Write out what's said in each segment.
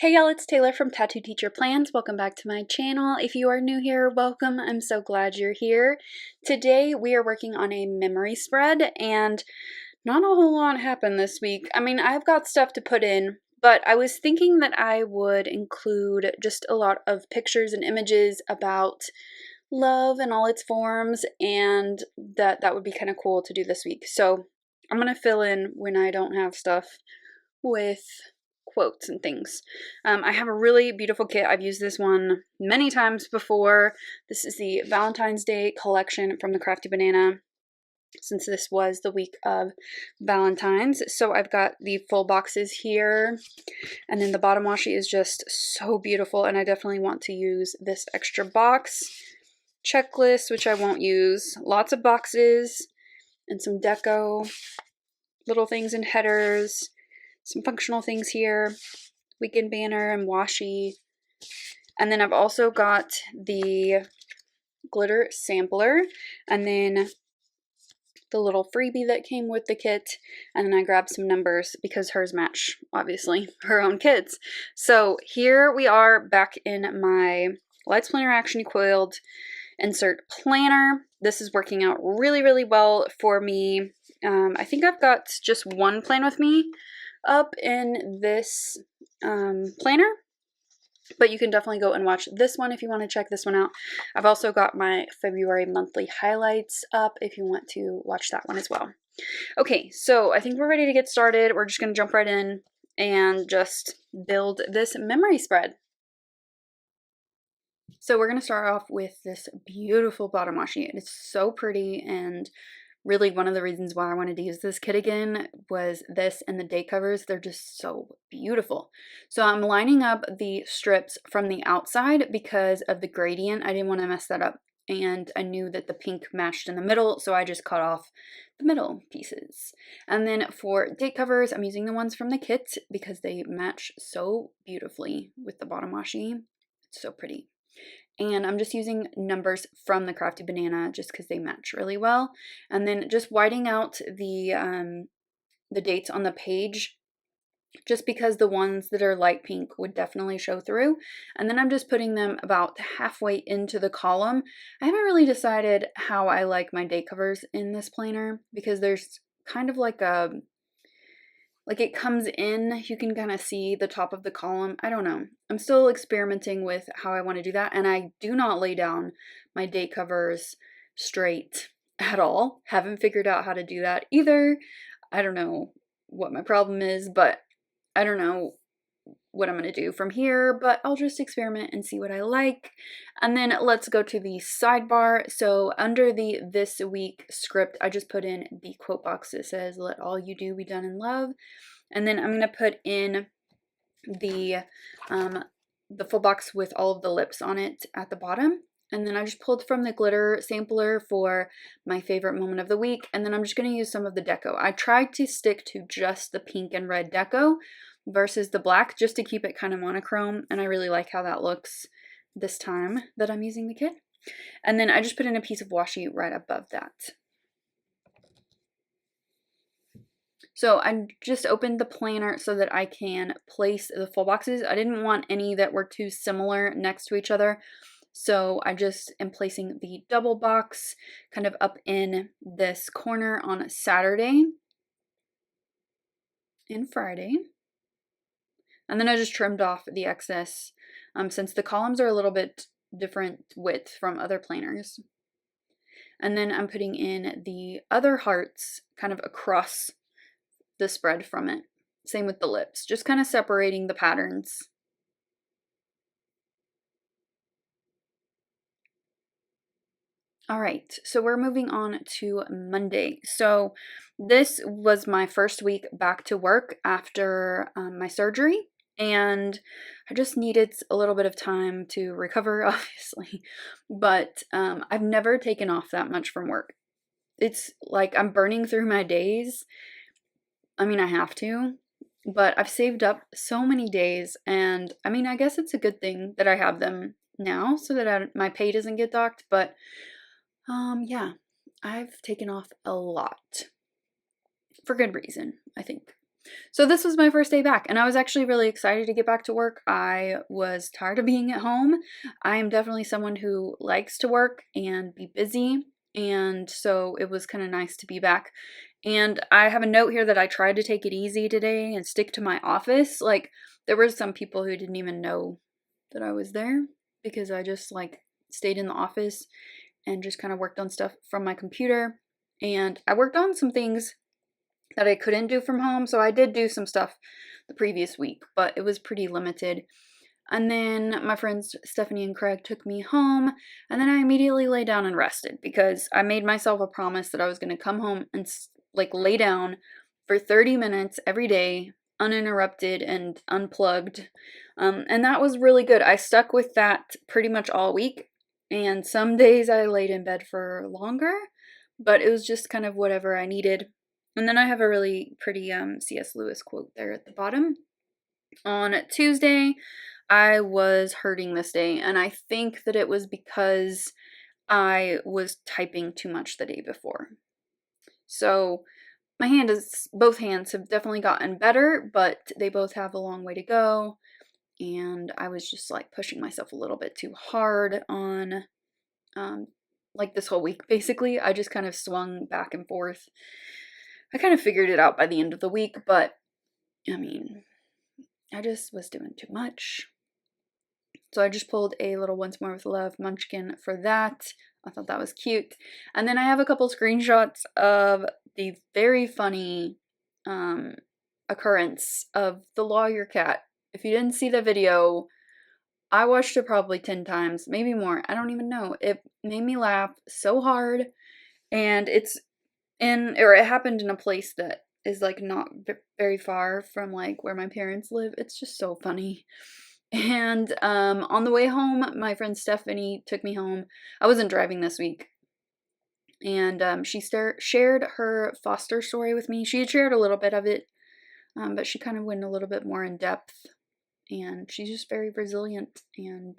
Hey y'all, it's Taylor from Tattoo Teacher Plans. Welcome back to my channel. If you are new here, welcome. I'm so glad you're here. Today we are working on a memory spread and not a whole lot happened this week. I mean, I've got stuff to put in, but I was thinking that I would include just a lot of pictures and images about love in all its forms, and that would be kind of cool to do this week. So I'm going to fill in when I don't have stuff with quotes and things. I have a really beautiful kit. I've used this one many times before. This is the Valentine's Day collection from the Crafty Banana, since this was the week of Valentine's. So I've got the full boxes here, and then the bottom washi is just so beautiful, and I definitely want to use this extra box. Checklist, which I won't use. Lots of boxes and some deco, little things and headers. Some functional things here, weekend banner and washi. And then I've also got the glitter sampler, and then the little freebie that came with the kit. And then I grabbed some numbers because hers match, obviously, her own kids. So here we are back in my Lights Planner Action Coiled insert planner. This is working out really, really well for me. I think I've got just one plan with me up in this planner, but you can definitely go and watch this one if you want to check this one out. I've also got my February monthly highlights up if you want to watch that one as well. Okay, so I think we're ready to get started. We're just going to jump right in and just build this memory spread. So we're going to start off with this beautiful bottom washi. It's so pretty, and really one of the reasons why I wanted to use this kit again was this and the date covers. They're just so beautiful. So I'm lining up the strips from the outside because of the gradient. I didn't want to mess that up, and I knew that the pink matched in the middle, so I just cut off the middle pieces. And then for date covers, I'm using the ones from the kit because they match so beautifully with the bottom washi. It's so pretty. And I'm just using numbers from the Crafty Banana just because they match really well. And then just whiting out the dates on the page, just because the ones that are light pink would definitely show through. And then I'm just putting them about halfway into the column. I haven't really decided how I like my date covers in this planner because there's kind of like it comes in, you can kind of see the top of the column. I don't know. I'm still experimenting with how I want to do that, and I do not lay down my date covers straight at all. Haven't figured out how to do that either. I don't know what my problem is, but I don't know what I'm going to do from here, but I'll just experiment and see what I like. And then let's go to the sidebar. So under the this week script, I just put in the quote box that says, "Let all you do be done in love." And then I'm going to put in the full box with all of the lips on it at the bottom. And then I just pulled from the glitter sampler for my favorite moment of the week. And then I'm just going to use some of the deco. I tried to stick to just the pink and red deco versus the black, just to keep it kind of monochrome, and I really like how that looks this time that I'm using the kit. And then I just put in a piece of washi right above that. So I just opened the planner so that I can place the full boxes. I didn't want any that were too similar next to each other, so I just am placing the double box kind of up in this corner on Saturday and Friday. And then I just trimmed off the excess since the columns are a little bit different width from other planners. And then I'm putting in the other hearts kind of across the spread from it. Same with the lips, just kind of separating the patterns. All right, so we're moving on to Monday. So this was my first week back to work after my surgery. And I just needed a little bit of time to recover, obviously, but I've never taken off that much from work. It's like I'm burning through my days. I mean, I have to, but I've saved up so many days, and I mean, I guess it's a good thing that I have them now so that my pay doesn't get docked, but yeah, I've taken off a lot for good reason, I think. So this was my first day back, and I was actually really excited to get back to work. I was tired of being at home. I am definitely someone who likes to work and be busy, and so it was kind of nice to be back. And I have a note here that I tried to take it easy today and stick to my office. Like, there were some people who didn't even know that I was there because I just like stayed in the office and just kind of worked on stuff from my computer. And I worked on some things that I couldn't do from home. So I did do some stuff the previous week, but it was pretty limited. And then my friends Stephanie and Craig took me home, and then I immediately lay down and rested because I made myself a promise that I was going to come home and like lay down for 30 minutes every day, uninterrupted and unplugged. And that was really good. I stuck with that pretty much all week, and some days I laid in bed for longer, but it was just kind of whatever I needed. And then I have a really pretty C.S. Lewis quote there at the bottom. On Tuesday, I was hurting this day, and I think that it was because I was typing too much the day before. So both hands have definitely gotten better, but they both have a long way to go. And I was just like pushing myself a little bit too hard on like this whole week. Basically, I just kind of swung back and forth. I kind of figured it out by the end of the week, but I mean, I just was doing too much. So I just pulled a little Once More with Love munchkin for that. I thought that was cute. And then I have a couple screenshots of the very funny occurrence of the lawyer cat. If you didn't see the video, I watched it probably 10 times, maybe more. I don't even know. It made me laugh so hard. And it happened in a place that is like not very far from like where my parents live. It's just so funny. And on the way home, my friend Stephanie took me home. I wasn't driving this week. And she shared her foster story with me. She had shared a little bit of it, but she kind of went a little bit more in depth. And she's just very resilient. And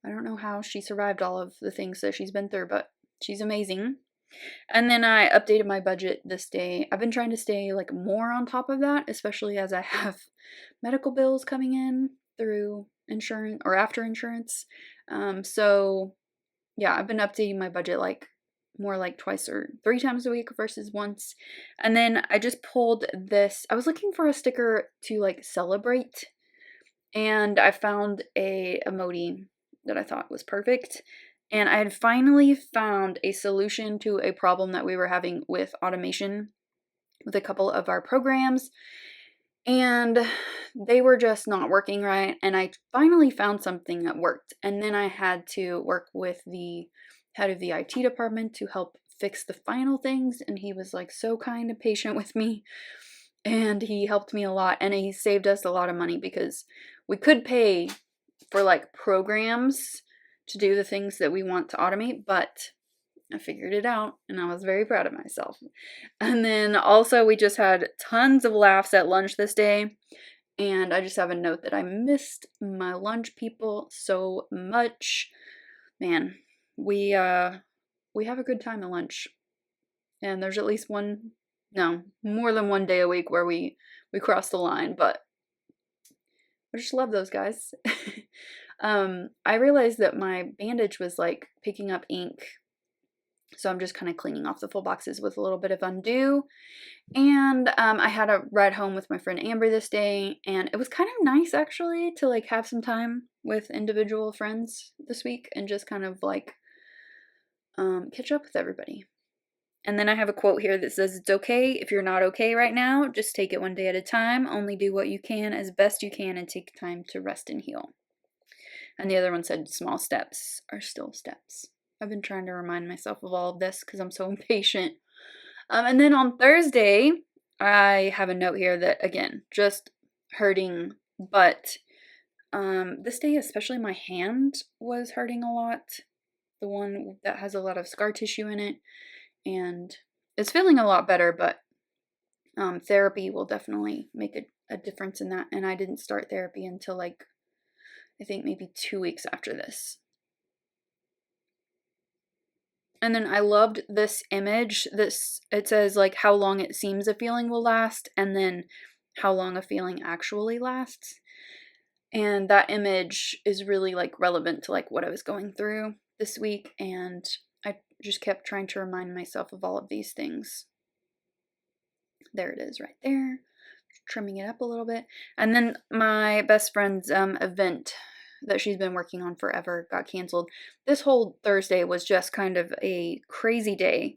I don't know how she survived all of the things that she's been through, but she's amazing. And then I updated my budget this day. I've been trying to stay like more on top of that, especially as I have medical bills coming in through insurance or after insurance. So yeah, I've been updating my budget like more like twice or 3 times a week versus once. And then I just pulled this. I was looking for a sticker to like celebrate, and I found a emoji that I thought was perfect. And I had finally found a solution to a problem that we were having with automation with a couple of our programs. And they were just not working right. And I finally found something that worked. And then I had to work with the head of the IT department to help fix the final things. And he was like so kind and patient with me. And he helped me a lot. And he saved us a lot of money because we could pay for like programs to do the things that we want to automate, but I figured it out and I was very proud of myself. And then also we just had tons of laughs at lunch this day, and I just have a note that I missed my lunch people so much. Man, we have a good time at lunch. And there's at least more than one day a week where we cross the line, but I just love those guys. I realized that my bandage was like picking up ink, so I'm just kind of cleaning off the full boxes with a little bit of undo. And I had a ride home with my friend Amber this day, and it was kind of nice actually to like have some time with individual friends this week and just kind of like catch up with everybody. And then I have a quote here that says, "It's okay if you're not okay right now. Just take it one day at a time. Only do what you can as best you can and take time to rest and heal." And the other one said, "Small steps are still steps." I've been trying to remind myself of all of this because I'm so impatient. And then on Thursday, I have a note here that, again, just hurting, but this day, especially my hand was hurting a lot. The one that has a lot of scar tissue in it. And it's feeling a lot better, but therapy will definitely make a difference in that. And I didn't start therapy until like, I think maybe 2 weeks after this. And then I loved this image. It says like how long it seems a feeling will last, and then how long a feeling actually lasts. And that image is really like relevant to like what I was going through this week, and I just kept trying to remind myself of all of these things. There it is right there. Trimming it up a little bit. And then my best friend's event that she's been working on forever got canceled. This whole Thursday was just kind of a crazy day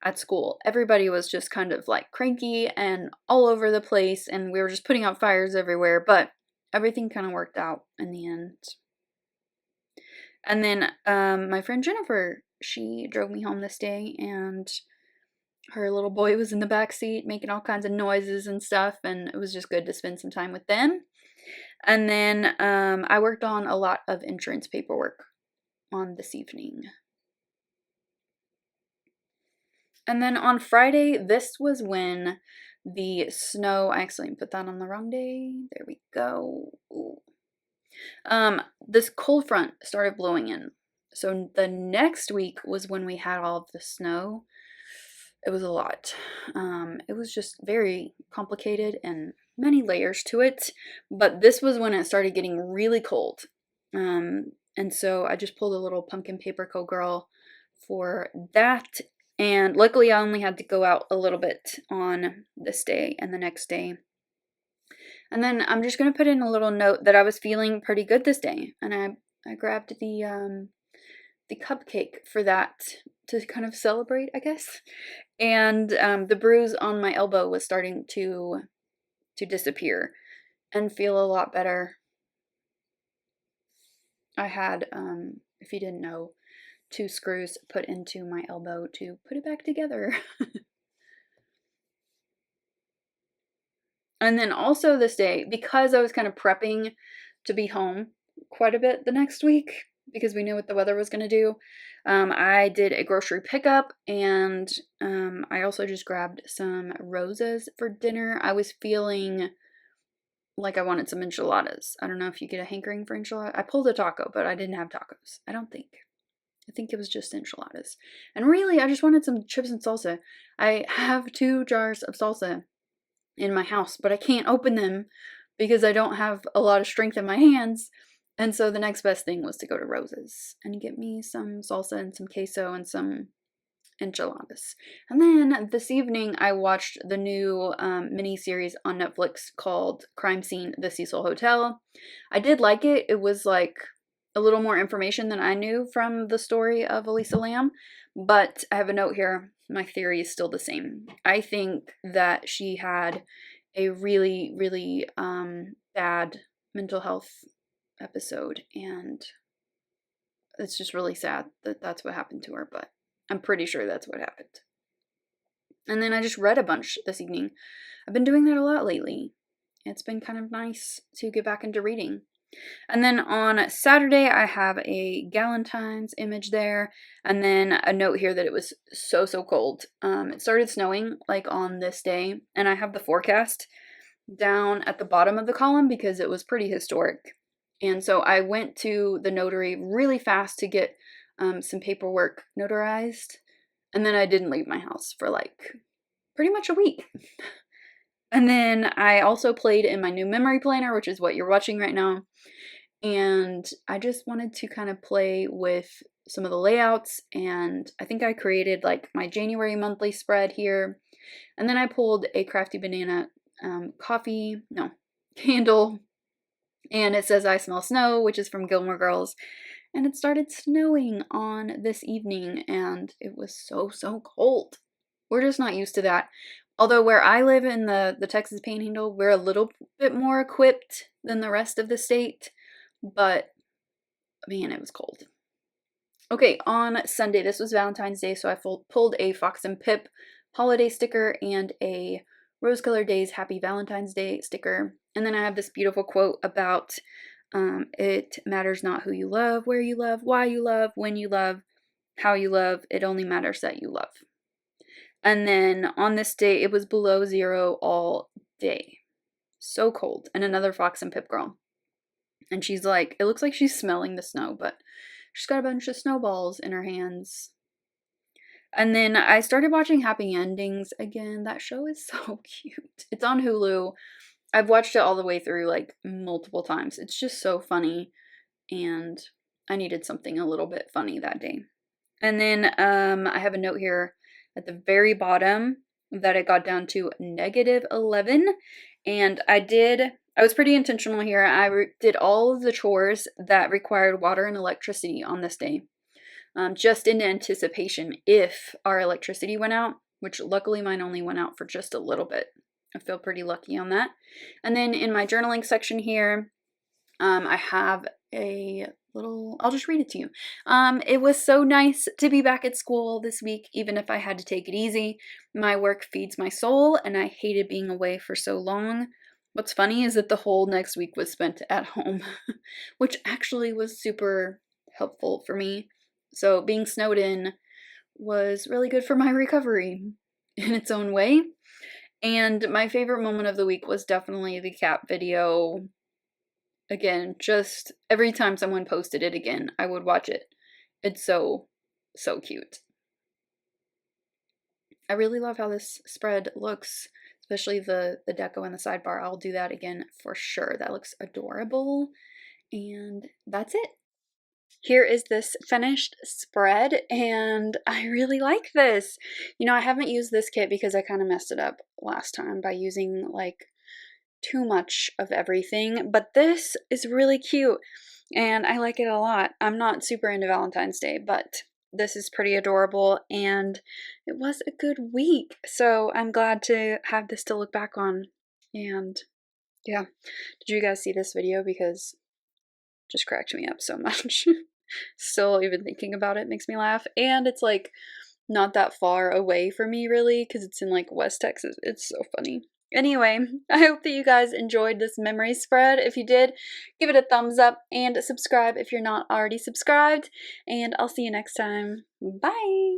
at school. Everybody was just kind of like cranky and all over the place, and we were just putting out fires everywhere, but everything kind of worked out in the end. And then my friend Jennifer, she drove me home this day, and her little boy was in the back seat making all kinds of noises and stuff, and it was just good to spend some time with them. And then I worked on a lot of insurance paperwork on this evening. And then on Friday, this was when the snow, I accidentally put that on the wrong day. There we go. Ooh. This cold front started blowing in. So the next week was when we had all of the snow. It was a lot. It was just very complicated and many layers to it. But this was when it started getting really cold. And so I just pulled a little pumpkin paper co-girl for that. And luckily I only had to go out a little bit on this day and the next day. And then I'm just going to put in a little note that I was feeling pretty good this day. And I grabbed the cupcake for that to kind of celebrate, I guess. And the bruise on my elbow was starting to disappear and feel a lot better. I had, if you didn't know, 2 screws put into my elbow to put it back together. And then also this day, because I was kind of prepping to be home quite a bit the next week, because we knew what the weather was going to do, I did a grocery pickup, and I also just grabbed some roses for dinner. I was feeling like I wanted some enchiladas. I don't know if you get a hankering for enchiladas. I pulled a taco, but I didn't have tacos. I don't think. I think it was just enchiladas. And really, I just wanted some chips and salsa. I have 2 jars of salsa in my house, but I can't open them because I don't have a lot of strength in my hands. And so the next best thing was to go to Rose's and get me some salsa and some queso and some enchiladas. And then this evening I watched the new mini-series on Netflix called Crime Scene: The Cecil Hotel. I did like it. It was like a little more information than I knew from the story of Elisa Lam, but I have a note here. My theory is still the same. I think that she had a really, really bad mental health episode, and it's just really sad that that's what happened to her, but I'm pretty sure that's what happened. And then I just read a bunch this evening. I've been doing that a lot lately. It's been kind of nice to get back into reading. And then on Saturday, I have a Galentine's image there, and then a note here that it was so cold. It started snowing like on this day, and I have the forecast down at the bottom of the column because it was pretty historic. And so I went to the notary really fast to get some paperwork notarized, and then I didn't leave my house for like pretty much a week. And then I also played in my new memory planner, which is what you're watching right now. And I just wanted to kind of play with some of the layouts, and I think I created like my January monthly spread here. And then I pulled a Crafty Banana candle, and it says I Smell Snow, which is from Gilmore Girls. And it started snowing on this evening, and it was so cold. We're just not used to that. Although where I live in the Texas Panhandle, we're a little bit more equipped than the rest of the state. But, man, it was cold. Okay, on Sunday, this was Valentine's Day, so I pulled a Fox and Pip holiday sticker and a Rose Colored Days Happy Valentine's Day sticker. And then I have this beautiful quote about it matters not who you love, where you love, why you love, when you love, how you love. It only matters that you love. And then on this day, it was below 0 all day. So cold. And another Fox and Pip girl. And she's like, it looks like she's smelling the snow, but she's got a bunch of snowballs in her hands. And then I started watching Happy Endings again. That show is so cute. It's on Hulu. I've watched it all the way through like multiple times. It's just so funny, and I needed something a little bit funny that day. And then I have a note here at the very bottom that it got down to -11, and I was pretty intentional here. I did all of the chores that required water and electricity on this day, just in anticipation if our electricity went out, which luckily mine only went out for just a little bit. I feel pretty lucky on that. And then in my journaling section here, I have a little, I'll just read it to you. It was so nice to be back at school this week, even if I had to take it easy. My work feeds my soul, and I hated being away for so long. What's funny is that the whole next week was spent at home, which actually was super helpful for me. So being snowed in was really good for my recovery in its own way. And my favorite moment of the week was definitely the cat video. Again, just every time someone posted it again, I would watch it. It's so, so cute. I really love how this spread looks, especially the deco and the sidebar. I'll do that again for sure. That looks adorable. And that's it. Here is this finished spread, and I really like this. You know, I haven't used this kit because I kind of messed it up last time by using like too much of everything, but this is really cute and I like it a lot. I'm not super into Valentine's Day, but this is pretty adorable, and it was a good week, so I'm glad to have this to look back on. And yeah, did you guys see this video? Because it just cracked me up so much. Still, even thinking about it makes me laugh, and it's like not that far away from me really, because it's in like West Texas. It's so funny. Anyway, I hope that you guys enjoyed this memory spread. If you did, give it a thumbs up and subscribe if you're not already subscribed, and I'll see you next time. Bye!